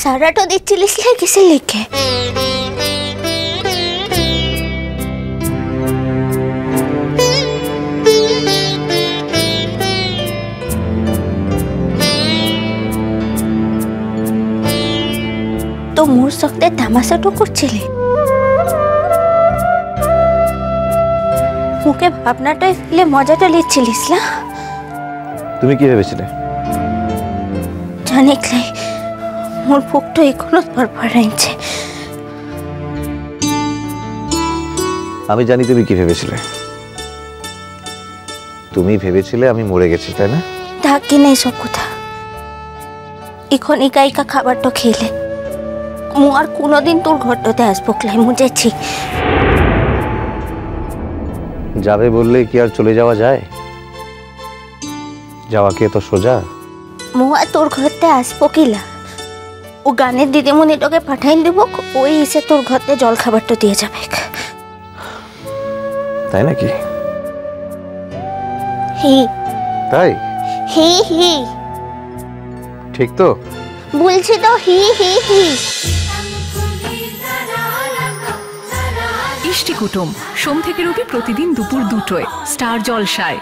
সারাটা দিচ্ছিলিস কিসে লিখে? তো মোর সঙ্গে তামাশাটো করছিলি? মুখে ভাবনাটা ফেলে মজাটা লিখছিলিস না? তুমি কি ভেবেছিলে? জানিকলাই মোর বুকটা এখনো ধরফরাইছে। আমি জানি তুমি কি ভেবেছিলে। তুমি ভেবেছিলে আমি মরে গেছি, তাই না? থাকি নাই সব কথা। এখন একা একা খাবারটা খেলে মু আর কোনোদিন তোর ঘরটাতে আসবো ক্লাই, মুঝেছি। যাবে বললে কি আর চলে যাওয়া যায়? যাওয়া কি এত সোজা? মু আর তোর ঘরতে আসবো কিলা? ও গানের দিদিমণিটাকে পাঠাই দেব, ওই এসে তোর ঘরতে জল খাবারটা দিয়ে যাবে। তাই নাকি? হি তাই? হি হি ঠিক তো বলছি তো, হি হি হি। ইষ্টি কুটুম সোম থেকে রবি প্রতিদিন দুপুর 2টায় স্টার জলসায়।